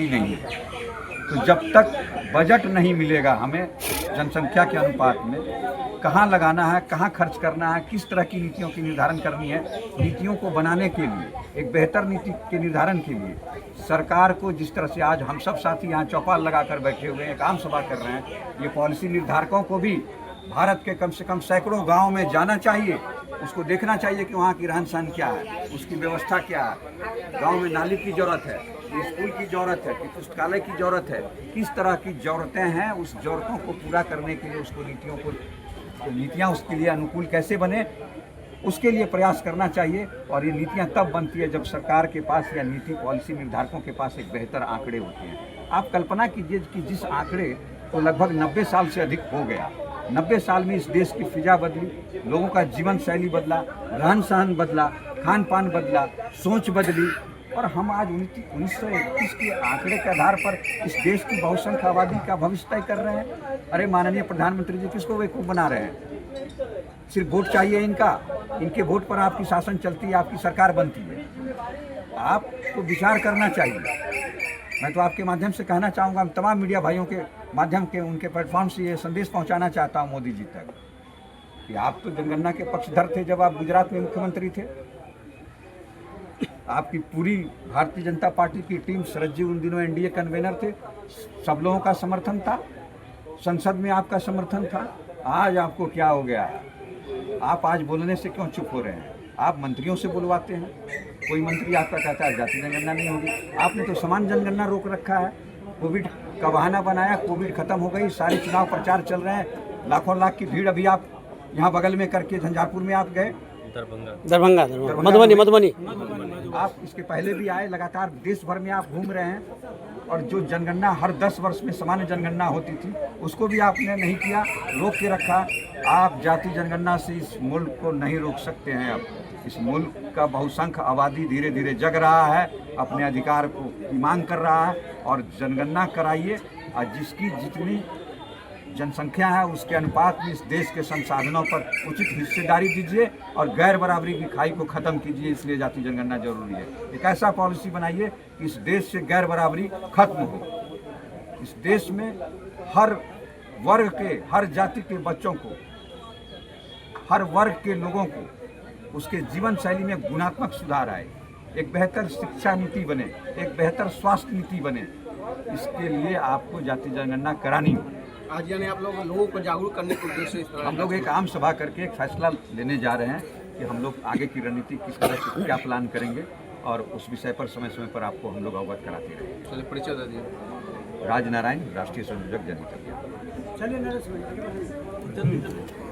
आती नहीं है। तो जब तक बजट नहीं मिलेगा हमें जनसंख्या के अनुपात में, कहाँ लगाना है, कहाँ खर्च करना है, किस तरह की नीतियों की निर्धारण करनी है, नीतियों को बनाने के लिए, एक बेहतर नीति के निर्धारण के लिए सरकार को, जिस तरह से आज हम सब साथी यहाँ चौपाल लगाकर बैठे हुए हैं, एक आम सभा कर रहे हैं, ये पॉलिसी निर्धारकों को भी भारत के कम से कम सैकड़ों गाँव में जाना चाहिए, उसको देखना चाहिए कि वहाँ की रहन सहन क्या है, उसकी व्यवस्था क्या है, गांव में नाली की ज़रूरत है, कि स्कूल की ज़रूरत है, कि पुस्तकालय की ज़रूरत है, किस तरह की ज़रूरतें हैं, उस ज़रूरतों को पूरा करने के लिए उसको नीतियाँ उसके लिए अनुकूल कैसे बने, उसके लिए प्रयास करना चाहिए। और ये नीतियाँ तब बनती है जब सरकार के पास या नीति पॉलिसी निर्धारकों के पास एक बेहतर आंकड़े होते हैं। आप कल्पना कीजिए कि जिस आंकड़े को लगभग 90 साल से अधिक हो गया, 90 साल में इस देश की फिजा बदली, लोगों का जीवन शैली बदला, रहन सहन बदला, खान पान बदला, सोच बदली, और हम आज 1921 के आंकड़े के आधार पर इस देश की बहुसंख्यक आबादी का भविष्य तय कर रहे हैं। अरे माननीय प्रधानमंत्री जी, किसको बेवकूफ़ बना रहे हैं? सिर्फ वोट चाहिए इनका, इनके वोट पर आपकी शासन चलती है, आपकी सरकार बनती है। आपको विचार करना चाहिए। मैं तो आपके माध्यम से कहना चाहूँगा, तमाम मीडिया भाइयों के माध्यम के उनके प्लेटफॉर्म से ये संदेश पहुँचाना चाहता हूँ मोदी जी तक कि आप तो जनगणना के पक्षधर थे जब आप गुजरात में मुख्यमंत्री थे। आपकी पूरी भारतीय जनता पार्टी की टीम, शरद जी उन दिनों एनडीए कन्वेनर थे, सब लोगों का समर्थन था, संसद में आपका समर्थन था। आज आपको क्या हो गया? आप आज बोलने से क्यों चुप हो रहे हैं? आप मंत्रियों से बुलवाते हैं, कोई मंत्री आपका कहता है जाति जनगणना नहीं होगी। आपने तो समान जनगणना रोक रखा है, कोविड का बहाना बनाया, कोविड खत्म हो गई, सारे चुनाव प्रचार चल रहे हैं, लाखों लाख की भीड़। अभी आप यहाँ बगल में करके झंझारपुर में आप गए, दरभंगा, मधुबनी। आप इसके पहले भी आए, लगातार देश भर में आप घूम रहे हैं, और जो जनगणना हर 10 वर्ष में सामान्य जनगणना होती थी उसको भी आपने नहीं किया, रोक के रखा। आप जाति जनगणना से इस मुल्क को नहीं रोक सकते हैं। अब इस मुल्क का बहुसंख्यक आबादी धीरे धीरे जग रहा है, अपने अधिकार को की मांग कर रहा है, और जनगणना कराइए, और जिसकी जितनी जनसंख्या है उसके अनुपात में इस देश के संसाधनों पर उचित हिस्सेदारी दीजिए, और गैर बराबरी की खाई को ख़त्म कीजिए। इसलिए जाति जनगणना जरूरी है। एक ऐसा पॉलिसी बनाइए कि इस देश से गैर बराबरी खत्म हो। इस देश में हर वर्ग के, हर जाति के बच्चों को, हर वर्ग के लोगों को उसके जीवन शैली में गुणात्मक सुधार आए, एक बेहतर शिक्षा नीति बने, एक बेहतर स्वास्थ्य नीति बने। इसके लिए आपको जाति जनगणना करानी होगी। आज यानी आप लोगों को जागरूक करने के उद्देश्य से हम लोग एक आम सभा करके एक फैसला लेने जा रहे हैं कि हम लोग आगे की रणनीति किस तरह से क्या प्लान करेंगे, और उस विषय पर समय समय पर आपको हम लोग अवगत कराते रहेंगे। चलिए, परिचय दे दीजिए। राज नारायण, राष्ट्रीय संयोजक जनहित अभियान। चलिए।